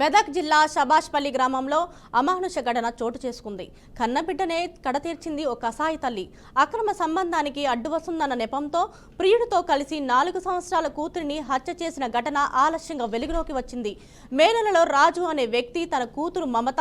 మెదక్ జిల్లా షబాష్పల్లి గ్రామంలో అమానుష ఘటన చోటు చేసుకుంది. కన్నబిడ్డనే కడతీర్చింది ఓ కసాయి తల్లి. అక్రమ సంబంధానికి అడ్డు వస్తుందన్న నెపంతో ప్రియుడితో కలిసి 4 సంవత్సరాల కూతురిని హత్య చేసిన ఘటన ఆలస్యంగా వెలుగులోకి వచ్చింది. మే నెలలో రాజు అనే వ్యక్తి తన కూతురు మమత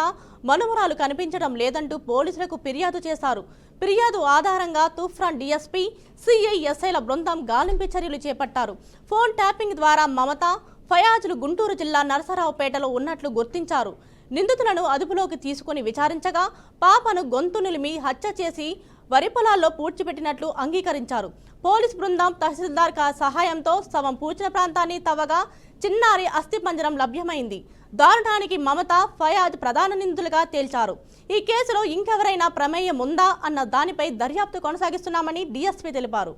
మనుమరాలు కనిపించడం లేదంటూ పోలీసులకు ఫిర్యాదు చేశారు. ఫిర్యాదు ఆధారంగా తూఫ్రాన్ డీఎస్పీ, సిఐ, ఎస్ఐల బృందం గాలింపు చర్యలు చేపట్టారు. ఫోన్ ట్యాపింగ్ ద్వారా మమత, ఫయాజులు గుంటూరు జిల్లా నరసరావుపేటలో ఉన్నట్లు గుర్తించారు. నిందితులను అదుపులోకి తీసుకుని విచారించగా పాపను గొంతు నిలిమి హత్య చేసి వరి పొలాల్లో పూడ్చిపెట్టినట్లు అంగీకరించారు. పోలీస్ బృందం తహసీల్దార్ సహాయంతో శవం పూడ్చిన ప్రాంతాన్ని తవ్వగా చిన్నారి అస్థిపంజరం లభ్యమైంది. దారుణానికి మమత, ఫయాజ్ ప్రధాన నిందితులుగా తేల్చారు. ఈ కేసులో ఇంకెవరైనా ప్రమేయం ఉందా అన్న దానిపై దర్యాప్తు కొనసాగిస్తున్నామని డీఎస్పీ తెలిపారు.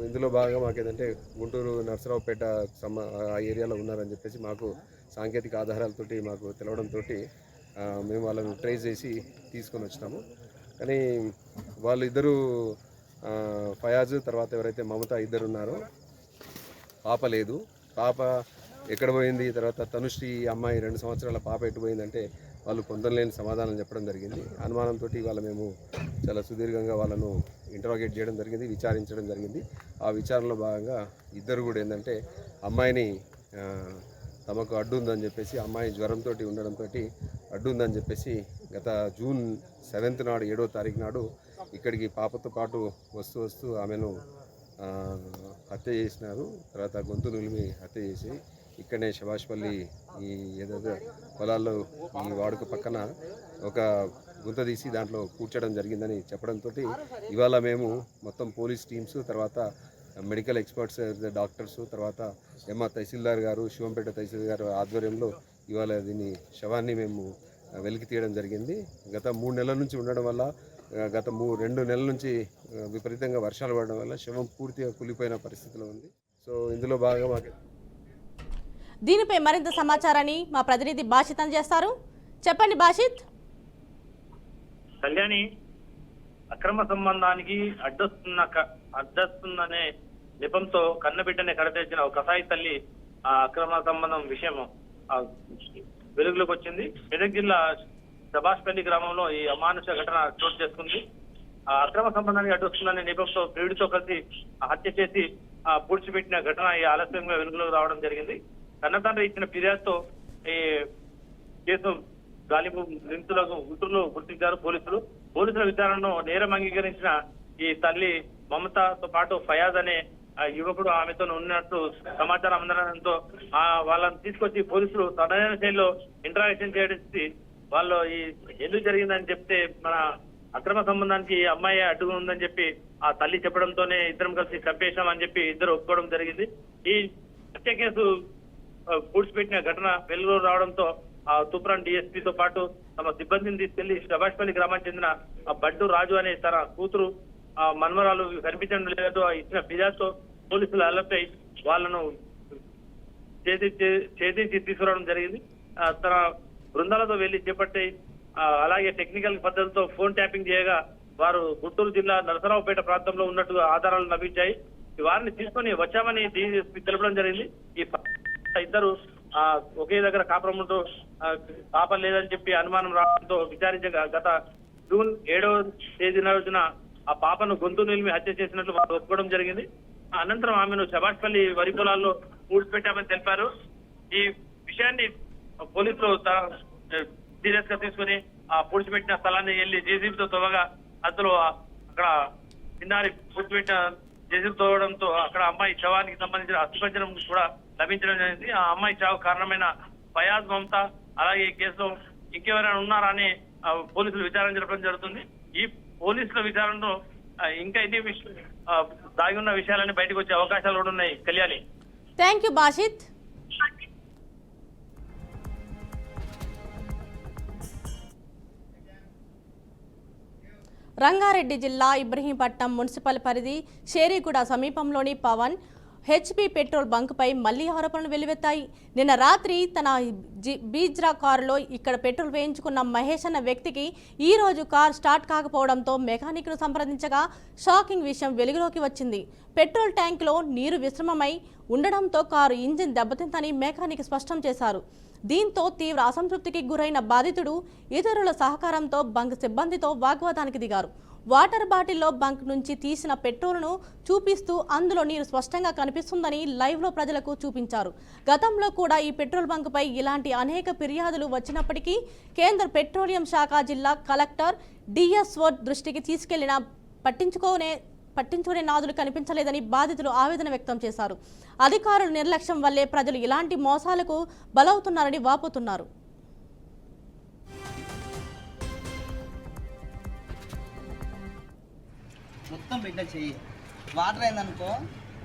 ఇందులో భాగంగా మాకు ఏదంటే గుంటూరు నరసరావుపేట ఆ ఏరియాలో ఉన్నారని చెప్పేసి మాకు సాంకేతిక ఆధారాలతోటి మాకు తెలవడంతో మేము వాళ్ళని ట్రేస్ చేసి తీసుకొని వచ్చినాము. కానీ వాళ్ళిద్దరూ ఫయాజ్ తర్వాత ఎవరైతే మమత ఇద్దరు ఉన్నారో పాప లేదు. పాప ఎక్కడ పోయింది, తర్వాత తనుశ్రీ అమ్మాయి 2 సంవత్సరాల పాప ఎటు పోయిందంటే వాళ్ళు పొందలేని సమాధానం చెప్పడం జరిగింది. అనుమానంతో వాళ్ళ మేము చాలా సుదీర్ఘంగా వాళ్ళను ఇంటరాగేట్ చేయడం జరిగింది, విచారించడం జరిగింది. ఆ విచారణలో భాగంగా ఇద్దరు కూడా ఏంటంటే అమ్మాయిని తమకు అడ్డు ఉందని చెప్పేసి, అమ్మాయి జ్వరంతో ఉండడంతో అడ్డు ఉందని చెప్పేసి గత జూన్ 7th నాడు 7వ తారీఖు నాడు ఇక్కడికి పాపతో పాటు వస్తూ ఆమెను హత్య చేసినారు. తర్వాత గొంతు నిలిమి హత్య చేసి ఇక్కడనే షబాష్పల్లి ఈ ఏదైతే పొలాల్లో ఈ వాడుక పక్కన ఒక గుంత తీసి దాంట్లో కూర్చడం జరిగిందని చెప్పడంతో ఇవాళ మేము మొత్తం పోలీస్ టీమ్స్, తర్వాత మెడికల్ ఎక్స్పర్ట్స్, డాక్టర్స్, తర్వాత తహసీల్దార్ గారు, శివంపేట తహసీల్దార్ గారు ఆధ్వర్యంలో ఇవాళ దీన్ని శవాన్ని మేము వెలికి తీయడం జరిగింది. గత 3 నెలల నుంచి ఉండడం వల్ల, గత 2 నెలల నుంచి విపరీతంగా వర్షాలు పడడం వల్ల శవం పూర్తిగా కూలిపోయిన పరిస్థితిలో ఉంది. సో ఇందులో భాగంగా మాకు దీనిపై మరింత సమాచారాన్ని మా ప్రతినిధి బాషిత్ అందజేస్తారు. చెప్పండి బాషిత్. కళ్యాణి, అక్రమ సంబంధానికి అడ్డొస్తుందనే నెపంతో కన్నబిడ్డనే కడతీర్చిన ఒక కసాయి తల్లి ఆ అక్రమ సంబంధం విషయం వెలుగులోకి వచ్చింది. మెదక్ జిల్లా షబాష్పల్లి గ్రామంలో ఈ అమానుష ఘటన చోటు చేసుకుంది. ఆ అక్రమ సంబంధానికి అడ్డొస్తుందనే నెపంతో ప్రియుడితో కలిసి హత్య చేసి పూడ్చిపెట్టిన ఘటన ఈ ఆలస్యంగా వెలుగులోకి రావడం జరిగింది. కన్నతండ్రి ఇచ్చిన ఫిర్యాదుతో ఈ కేసు గాలింపు నిందితులకు గుంటూరులో గుర్తించారు పోలీసులు. పోలీసుల విచారణను నేరం అంగీకరించిన ఈ తల్లి మమతతో పాటు ఫయాజ్ అనే యువకుడు ఆమెతో ఉన్నట్టు సమాచారం అందడంతో వాళ్ళని తీసుకొచ్చి పోలీసులు సరైన శైలిలో ఇంటరాక్షన్ చేసి వాళ్ళు ఈ ఎందుకు జరిగిందని చెప్తే మన అక్రమ సంబంధానికి అమ్మాయి అడ్డుగా ఉందని చెప్పి ఆ తల్లి చెప్పడంతోనే ఇద్దరం కలిసి చంపేశాం అని చెప్పి ఇద్దరు ఒప్పుకోవడం జరిగింది. ఈ హత్య కేసు పూడ్చిపెట్టిన ఘటన వెలుగు రావడంతో తూఫ్రాన్ డీఎస్పీతో పాటు తమ సిబ్బందిని తీసుకెళ్లి షబాష్పల్లి గ్రామానికి చెందిన బంటు రాజు అనే తన కూతురు మన్మరాలు కనిపించడం లేదో ఇచ్చిన ఫిర్యాదుతో పోలీసులు అలర్ట్ అయి వాళ్ళను ఛేదించి తీసుకురావడం జరిగింది. తన బృందాలతో వెళ్లి చేపట్టి అలాగే టెక్నికల్ పద్ధతితో ఫోన్ ట్యాపింగ్ చేయగా వారు గుంటూరు జిల్లా నరసరావుపేట ప్రాంతంలో ఉన్నట్టుగా ఆధారాలు లభించాయి. వారిని తీసుకొని వచ్చామని డీఎస్పీ తెలపడం జరిగింది. ఈ ఇద్దరు ఒకే దగ్గర కాపురం ఉంటూ పాప లేదని చెప్పి అనుమానం రావడంతో విచారించగా గత జూన్ 7వ తేదీన రోజున ఆ పాపను గొంతు నిలిమి హత్య చేసినట్లు వారు ఒప్పుకోవడం జరిగింది. అనంతరం ఆమెను షబాష్పల్లి వరి పొలాల్లో పూడ్చిపెట్టామని తెలిపారు. ఈ విషయాన్ని పోలీసులు సీరియస్ గా తీసుకుని ఆ పూడ్చిపెట్టిన స్థలాన్ని వెళ్లి జేసీబీతో తవ్వగా అందులో అక్కడ చిన్నారి పూడ్చిపెట్టిన జేసీబీ తవ్వడంతో అక్కడ అమ్మాయి శవానికి సంబంధించిన అస్థిపంజరం కూడా లభించడం జరిగింది. ఆ అమ్మాయి చావు కారణమైన ఫయాజ్, మమత అలాగే ఈ కేసులో ఇంకెవరైనా ఉన్నారా అని పోలీసులు విచారణ జరపడం జరుగుతుంది. ఈ పోలీసుల విచారణలో ఇంకా ఎన్ని దాగి ఉన్న విషయాలన్నీ బయటకు వచ్చే అవకాశాలు కూడా ఉన్నాయి. Kalyani, thank you Bashith. రంగారెడ్డి జిల్లా ఇబ్రహీంపట్నం మున్సిపల్ పరిధి షేరిగూడ సమీపంలోని పవన్ హెచ్పీ పెట్రోల్ బంక్పై మళ్లీ ఆరోపణలు వెల్లువెత్తాయి. నిన్న రాత్రి తన బీజ్రా కారులో ఇక్కడ పెట్రోల్ వేయించుకున్న మహేష్ అన్న వ్యక్తికి ఈ రోజు కారు స్టార్ట్ కాకపోవడంతో మెకానిక్ను సంప్రదించగా షాకింగ్ విషయం వెలుగులోకి వచ్చింది. పెట్రోల్ ట్యాంకులో నీరు విశ్రమమై ఉండడంతో కారు ఇంజిన్ దెబ్బతిందని మెకానిక్ స్పష్టం చేశారు. దీంతో తీవ్ర అసంతృప్తికి గురైన బాధితుడు ఇతరుల సహకారంతో బంక్ సిబ్బందితో వాగ్వాదానికి దిగారు. వాటర్ బాటిల్లో బంక్ నుంచి తీసిన పెట్రోల్ను చూపిస్తూ అందులో నీరు స్పష్టంగా కనిపిస్తుందని లైవ్లో ప్రజలకు చూపించారు. గతంలో కూడా ఈ పెట్రోల్ బంక్పై ఇలాంటి అనేక ఫిర్యాదులు వచ్చినప్పటికీ కేంద్ర పెట్రోలియం శాఖ జిల్లా కలెక్టర్ డిఎస్ఓ దృష్టికి తీసుకెళ్లినా పట్టించుకునే నాదులు కనిపించలేదని బాధితులు ఆవేదన వ్యక్తం చేశారు. అధికారుల నిర్లక్ష్యం వల్లే ప్రజలు ఇలాంటి మోసాలకు బలవుతున్నారని వాపోతున్నారు. మొత్తం బిడ్డ చెయ్యి వాటర్ అయిందనుకో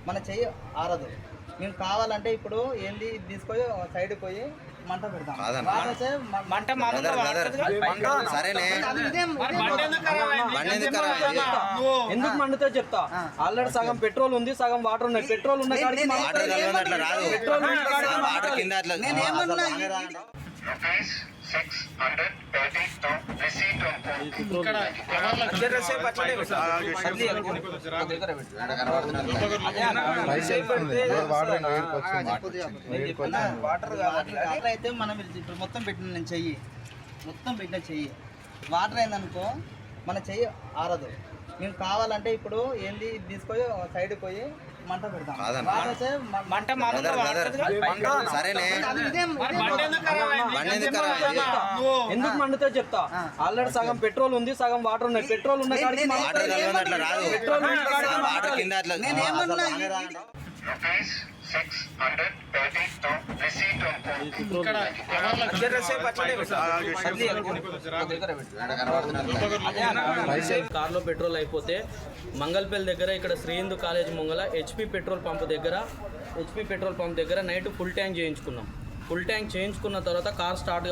మన చెయ్యి ఆరదు. మేము కావాలంటే ఇప్పుడు ఏంది తీసుకొని సైడ్కి పోయి మంట పెడతాం. ఎందుకు మండుతో చెప్తా. ఆల్రెడీ సగం పెట్రోల్ ఉంది, సగం వాటర్ ఉన్నాయి. పెట్రోల్ ఉన్న కాడికి వాటర్ అయితే మనం ఇప్పుడు మొత్తం పెట్టిన నేను చెయ్యి మొత్తం పెట్టిన చెయ్యి వాటర్ అయిందనుకో మన చెయ్యి ఆరదు. మేము కావాలంటే ఇప్పుడు ఏంది తీసుకొని సైడ్కి పోయి మంట పెడతాం. ఎందుకు మండుతో చెప్తా. ఆల్రెడీ సగం పెట్రోల్ ఉంది, సగం వాటర్ ఉన్నాయి. పెట్రోల్ ఉన్న కాడికి కార్లో పెట్రోల్ అయిపోతే మంగళపల్లి దగ్గర ఇక్కడ శ్రీ హిందూ కాలేజ్ ముంగల హెచ్పీ పెట్రోల్ పంప్ దగ్గర నైట్ ఫుల్ ట్యాంక్ చేయించుకున్నాం. ఫుల్ ట్యాంక్ చేయించుకున్న తర్వాత కార్ స్టార్ట్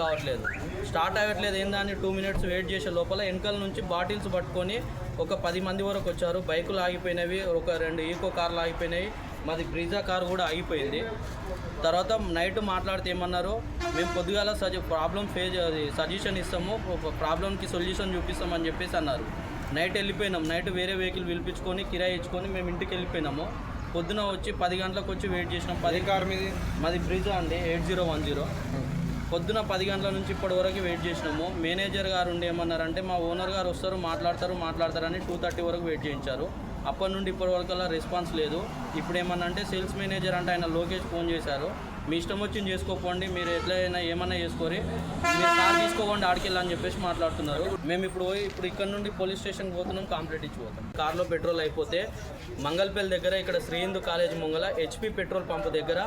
అవ్వట్లేదు ఏందని 2 minutes వెయిట్ చేసే లోపల వెనకాల నుంచి బాటిల్స్ పట్టుకొని ఒక 10 మంది వరకు వచ్చారు. బైకులు ఆగిపోయినవి, ఒక 2 ఈకో కార్లు ఆగిపోయినాయి, మాది బ్రీజా కార్ కూడా ఆగిపోయింది. తర్వాత నైట్ మాట్లాడితే ఏమన్నారు, మేము పొద్దుగాల ప్రాబ్లం సజెషన్ ఇస్తాము, ప్రాబ్లంకి సొల్యూషన్ చూపిస్తామని చెప్పేసి అన్నారు. నైట్ వెళ్ళిపోయినాం. నైట్ వేరే వెహికల్ పిలిపించుకొని కిరాయి ఇచ్చుకొని మేము ఇంటికి వెళ్ళిపోయినాము. పొద్దున వచ్చి 10 గంటలకు వచ్చి వెయిట్ చేసినాం. 10 కార్ మాది బ్రీజా అండి 8010. పొద్దున 10 గంటల నుంచి ఇప్పటి వరకు వెయిట్ చేసినాము. మేనేజర్ గారు ఉండి ఏమన్నారంటే మా ఓనర్ గారు వస్తారు మాట్లాడతారని 2:30 వరకు వెయిట్ చేయించారు. అప్పటి నుండి ఇప్పటి వరకు అలా రెస్పాన్స్ లేదు. ఇప్పుడు ఏమన్నా అంటే సేల్స్ మేనేజర్ అంటే ఆయన లోకేష్ ఫోన్ చేశారు, మీ ఇష్టం వచ్చింది చేసుకోపోండి, మీరు ఎట్లయినా ఏమన్నా చేసుకోరి, మీరు కార్ తీసుకోకండి ఆడికెళ్ళని చెప్పేసి మాట్లాడుతున్నారు. మేము ఇప్పుడు ఇక్కడ నుండి పోలీస్ స్టేషన్కి పోతున్నాం, కంప్లైంట్ ఇచ్చిపోతాం. కార్లో పెట్రోల్ అయిపోతే మంగళపల్లి దగ్గర ఇక్కడ శ్రీ హిందూ కాలేజ్ ముంగల హెచ్పీ పెట్రోల్ పంప్ దగ్గర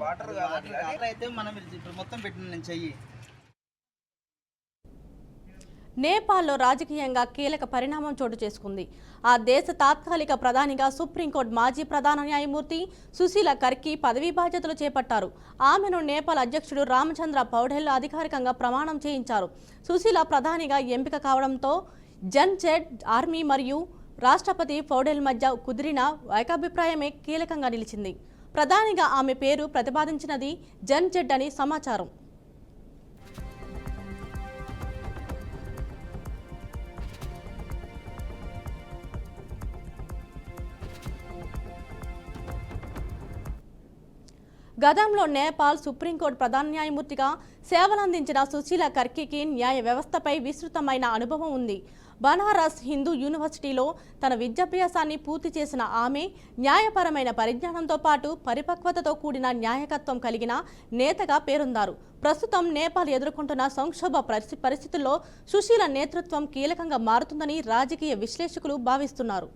వాటర్ అయితే మనం ఇప్పుడు మొత్తం పెట్టిన నేను చెయ్యి. నేపాల్లో రాజకీయంగా కీలక పరిణామం చోటు చేసుకుంది. ఆ దేశ తాత్కాలిక ప్రధానిగా సుప్రీంకోర్టు మాజీ ప్రధాన న్యాయమూర్తి సుశీల కర్కి పదవీ బాధ్యతలు చేపట్టారు. ఆమెను నేపాల్ అధ్యక్షుడు రామచంద్ర పౌడెల్ అధికారికంగా ప్రమాణం చేయించారు. సుశీల ప్రధానిగా ఎంపిక కావడంతో జన్జెడ్ ఆర్మీ మరియు రాష్ట్రపతి పౌడెల్ మధ్య కుదిరిన ఏకాభిప్రాయమే కీలకంగా నిలిచింది. ప్రధానిగా ఆమె పేరు ప్రతిపాదించినది జన్జెడ్ అని సమాచారం. గతంలో నేపాల్ సుప్రీంకోర్టు ప్రధాన న్యాయమూర్తిగా సేవలందించిన సుశీల కర్కీకి న్యాయ వ్యవస్థపై విస్తృతమైన అనుభవం ఉంది. బనారస్ హిందూ యూనివర్సిటీలో తన విద్యాభ్యాసాన్ని పూర్తి చేసిన ఆమె న్యాయపరమైన పరిజ్ఞానంతో పాటు పరిపక్వతతో కూడిన న్యాయకత్వం కలిగిన నేతగా పేరొందారు. ప్రస్తుతం నేపాల్ ఎదుర్కొంటున్న సంక్షోభ పరిస్థితుల్లో సుశీల నేతృత్వం కీలకంగా మారుతుందని రాజకీయ విశ్లేషకులు భావిస్తున్నారు.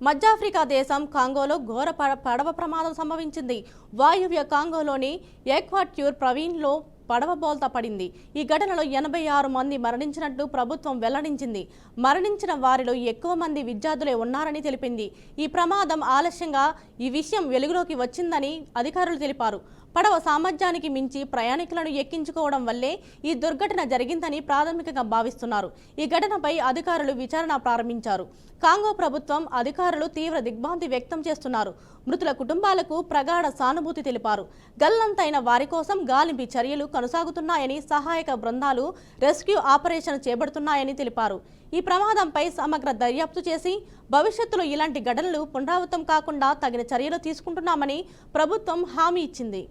మధ్యాఫ్రికా దేశం కాంగోలో ఘోర పడవ ప్రమాదం సంభవించింది. వాయువ్య కాంగోలోని ఎక్వాట్యూర్ ప్రవీణ్లో పడవ బోల్తా పడింది. ఈ ఘటనలో 86 మంది మరణించినట్లు ప్రభుత్వం వెల్లడించింది. మరణించిన వారిలో ఎక్కువ మంది విద్యార్థులే ఉన్నారని తెలిపింది. ఈ ప్రమాదం ఆలస్యంగా ఈ విషయం వెలుగులోకి వచ్చిందని అధికారులు తెలిపారు. పడవ సామర్థ్యానికి మించి ప్రయాణికులను ఎక్కించుకోవడం వల్లే ఈ దుర్ఘటన జరిగిందని ప్రాథమికంగా భావిస్తున్నారు. ఈ ఘటనపై అధికారులు విచారణ ప్రారంభించారు. కాంగో ప్రభుత్వం అధికారులు తీవ్ర దిగ్భ్రాంతి వ్యక్తం చేస్తున్నారు. మృతుల కుటుంబాలకు ప్రగాఢ సానుభూతి తెలిపారు. గల్లంతైన వారి కోసం గాలింపు చర్యలు కొనసాగుతున్నాయని, సహాయక బృందాలు రెస్క్యూ ఆపరేషన్ చేపడుతున్నాయని తెలిపారు. ఈ ప్రమాదంపై సమగ్ర దర్యాప్తు చేసి భవిష్యత్తులో ఇలాంటి ఘటనలు పునరావృతం కాకుండా తగిన చర్యలు తీసుకుంటున్నామని ప్రభుత్వం హామీ ఇచ్చింది.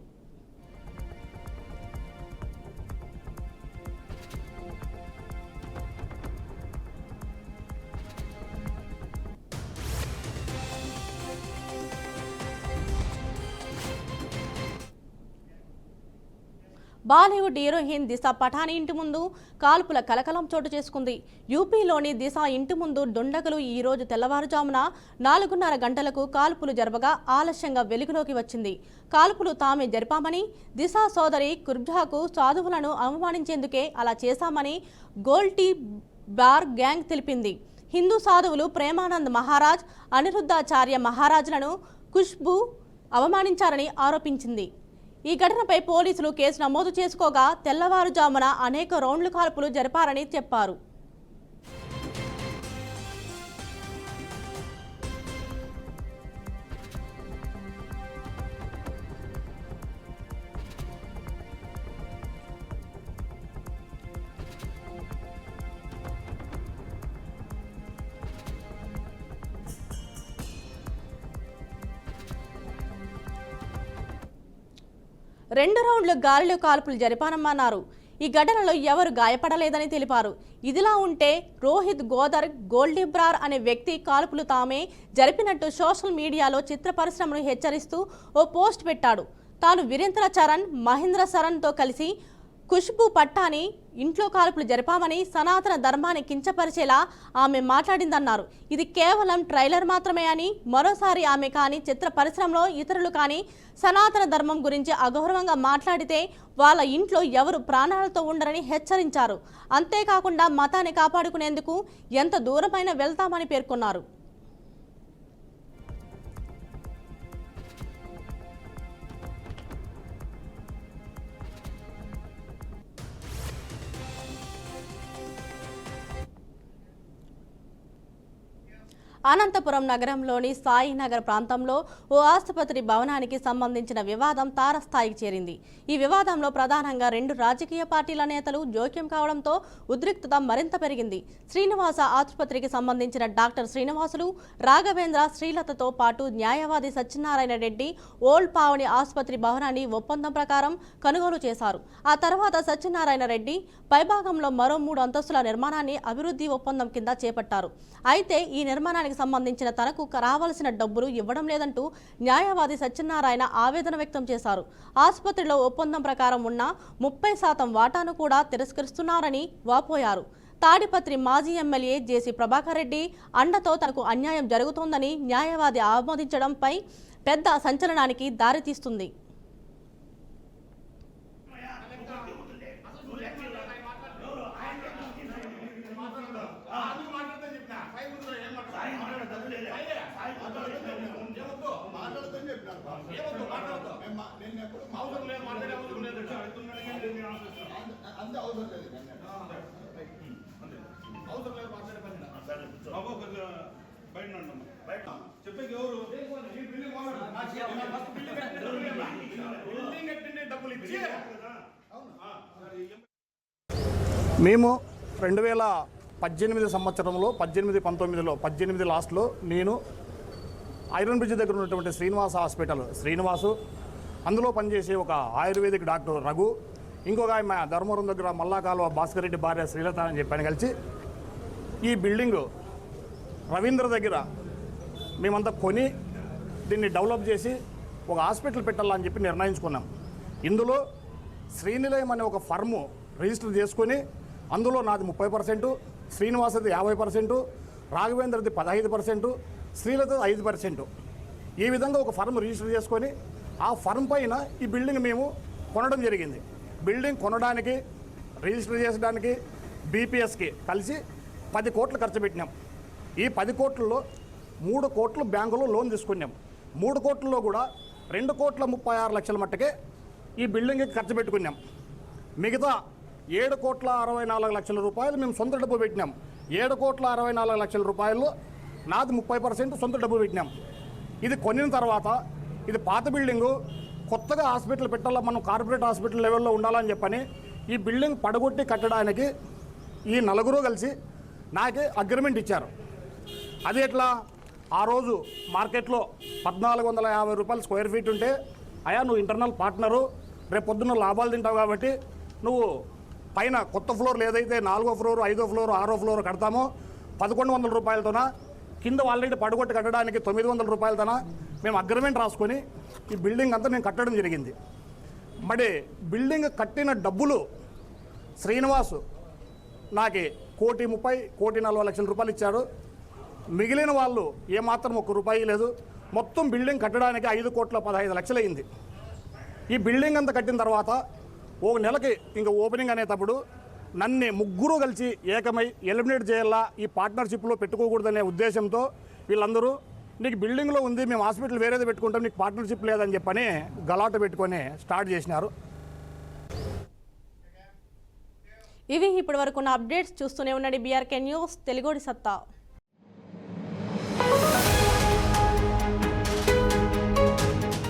బాలీవుడ్ హీరోయిన్ దిశ పఠాని ఇంటి ముందు కాల్పుల కలకలం చోటు చేసుకుంది. యూపీలోని దిశ ఇంటి ముందు దుండగులు ఈ రోజు తెల్లవారుజామున 4:30 గంటలకు కాల్పులు జరపగా ఆలస్యంగా వెలుగులోకి వచ్చింది. కాల్పులు తామే జరిపామని, దిశ సోదరి కుర్జాకు సాధువులను అవమానించేందుకే అలా చేశామని గోల్టీ బార్ గ్యాంగ్ తెలిపింది. హిందూ సాధువులు ప్రేమానంద్ మహారాజ్, అనిరుద్ధాచార్య మహారాజ్లను ఖుష్బూ అవమానించారని ఆరోపించింది. ఈ ఘటనపై పోలీసులు కేసు నమోదు చేసుకోగా తెల్లవారుజామున అనేక రౌండ్లు కాల్పులు జరిపారని చెప్పారు. రెండు రౌండ్లు గాలిలో కాల్పులు జరిపానన్నారు. ఈ ఘటనలో ఎవరు గాయపడలేదని తెలిపారు. ఇదిలా ఉంటే రోహిత్ గోదర్ గోల్డీబ్రార్ అనే వ్యక్తి కాల్పులు తామే జరిపినట్టు సోషల్ మీడియాలో చిత్ర పరిశ్రమను హెచ్చరిస్తూ ఓ పోస్ట్ పెట్టాడు. తాను వీరేంద్ర చరణ్, మహేంద్ర శరణ్తో కలిసి ఖుష్బూ పట్టాని ఇంట్లో కాల్పులు జరిపామని, సనాతన ధర్మాన్ని కించపరిచేలా ఆమె మాట్లాడిందన్నారు. ఇది కేవలం ట్రైలర్ మాత్రమే అని, మరోసారి ఆమె కానీ చిత్ర పరిశ్రమలో ఇతరులు కానీ సనాతన ధర్మం గురించి అగౌరవంగా మాట్లాడితే వాళ్ళ ఇంట్లో ఎవరు ప్రాణాలతో ఉండరని హెచ్చరించారు. అంతేకాకుండా మతాన్ని కాపాడుకునేందుకు ఎంత దూరమైనా వెళ్తామని పేర్కొన్నారు. అనంతపురం నగరంలోని సాయినగర్ ప్రాంతంలో ఓ ఆసుపత్రి భవనానికి సంబంధించిన వివాదం తారస్థాయికి చేరింది. ఈ వివాదంలో ప్రధానంగా 2 రాజకీయ పార్టీల నేతలు జోక్యం కావడంతో ఉద్రిక్తత మరింత పెరిగింది. శ్రీనివాస ఆసుపత్రికి సంబంధించిన డాక్టర్ శ్రీనివాసులు, రాఘవేంద్ర, శ్రీలతతో పాటు న్యాయవాది సత్యనారాయణ రెడ్డి ఓల్డ్ పావని ఆసుపత్రి భవనాన్ని ఒప్పందం ప్రకారం కొనుగోలు చేశారు. ఆ తర్వాత సత్యనారాయణ రెడ్డి పైభాగంలో మరో 3 అంతస్తుల నిర్మాణాన్ని అభివృద్ధి ఒప్పందం కింద చేపట్టారు. అయితే ఈ నిర్మాణానికి సంబంధించిన తనకు రావాల్సిన డబ్బులు ఇవ్వడం లేదంటూ న్యాయవాది సత్యనారాయణ ఆవేదన వ్యక్తం చేశారు. ఆసుపత్రిలో ఒప్పందం ప్రకారం ఉన్న 30% వాటాను కూడా తిరస్కరిస్తున్నారని వాపోయారు. తాడిపత్రి మాజీ ఎమ్మెల్యే జేసీ ప్రభాకర్ రెడ్డి అండతో తనకు అన్యాయం జరుగుతోందని న్యాయవాది ఆమోదించడంపై పెద్ద సంచలనానికి దారితీస్తుంది. మేము 2018 సంవత్సరంలో 18-19 లాస్ట్లో నేను ఐరన్ బ్రిడ్జ్ దగ్గర ఉన్నటువంటి శ్రీనివాస హాస్పిటల్ శ్రీనివాసు, అందులో పనిచేసే ఒక ఆయుర్వేదిక్ డాక్టర్ రఘు, ఇంకొక ఆయన ధర్మవరం దగ్గర మల్లాకాలువ భాస్కర్ రెడ్డి భార్య శ్రీలత అని చెప్పాను కలిసి ఈ బిల్డింగు రవీంద్ర దగ్గర మేమంతా కొని దీన్ని డెవలప్ చేసి ఒక హాస్పిటల్ పెట్టాలని చెప్పి నిర్ణయించుకున్నాం. ఇందులో శ్రీనిలయం అనే ఒక ఫర్ము రిజిస్టర్ చేసుకొని అందులో నాది 30%, శ్రీనివాసది 50%, రాఘవేంద్రది 15%, శ్రీలతది 5%. ఈ విధంగా ఒక ఫర్మ్ రిజిస్టర్ చేసుకొని ఆ ఫర్మ్ పైన ఈ బిల్డింగ్ మేము కొనడం జరిగింది. బిల్డింగ్ కొనడానికి, రిజిస్టర్ చేయడానికి, బీపీఎస్కి కలిసి 10 కోట్లు ఖర్చు పెట్టినాం. ఈ 10 కోట్లలో 3 కోట్లు బ్యాంకులో లోన్ తీసుకున్నాం. 3 కోట్లలో కూడా 2,36,00,000 మట్టుకే ఈ బిల్డింగ్కి ఖర్చు పెట్టుకున్నాం. మిగతా 7,64,00,000 రూపాయలు మేము సొంత డబ్బు పెట్టినాం. 7,64,00,000 రూపాయలు నాది 30% సొంత డబ్బు పెట్టినాం. ఇది కొనిన తర్వాత ఇది పాత బిల్డింగు, కొత్తగా హాస్పిటల్ పెట్టాలా, మనం కార్పొరేట్ హాస్పిటల్ లెవెల్లో ఉండాలని చెప్పని ఈ బిల్డింగ్ పడగొట్టి కట్టడానికి ఈ నలుగురు కలిసి నాకే అగ్రిమెంట్ ఇచ్చారు. అది ఎట్లా, ఆ రోజు మార్కెట్లో 1,450 రూపాయలు స్క్వేర్ ఫీట్ ఉంటే, అయ్యా నువ్వు ఇంటర్నల్ పార్ట్నరు, రేపు పొద్దున్న లాభాలు తింటావు కాబట్టి నువ్వు పైన కొత్త ఫ్లోర్లు ఏదైతే 4వ ఫ్లోర్, 5వ ఫ్లోర్, 6వ ఫ్లోర్ కడతామో 1,100 రూపాయలతోన, కింద ఆల్రెడీ పడగొట్టి కట్టడానికి 900 రూపాయలతోన మేము అగ్రిమెంట్ రాసుకొని ఈ బిల్డింగ్ అంతా నేను కట్టడం జరిగింది. మరి బిల్డింగ్ కట్టిన డబ్బులు శ్రీనివాసు నాకు 1,30,40,00,000 రూపాయలు ఇచ్చాడు. మిగిలిన వాళ్ళు ఏమాత్రం 1 రూపాయి లేదు. మొత్తం బిల్డింగ్ కట్టడానికి 5,15,00,000 అయింది. ఈ బిల్డింగ్ అంతా కట్టిన తర్వాత ఓ నెలకి ఇంకా ఓపెనింగ్ అనేటప్పుడు నన్ను ముగ్గురు కలిసి ఏకమై ఎలిమినేట్ చేయాలా, ఈ పార్ట్నర్షిప్లో పెట్టుకోకూడదనే ఉద్దేశంతో వీళ్ళందరూ నీకు బిల్డింగ్లో ఉంది, మేము హాస్పిటల్ వేరేది పెట్టుకుంటాం, నీకు పార్ట్నర్షిప్ లేదని చెప్పని గలాట పెట్టుకొని స్టార్ట్ చేసినారు. ఇవి ఇప్పటి వరకు ఉన్న అప్డేట్స్. చూస్తూనే ఉండండి BRK న్యూస్, తెలుగోడి సత్తా.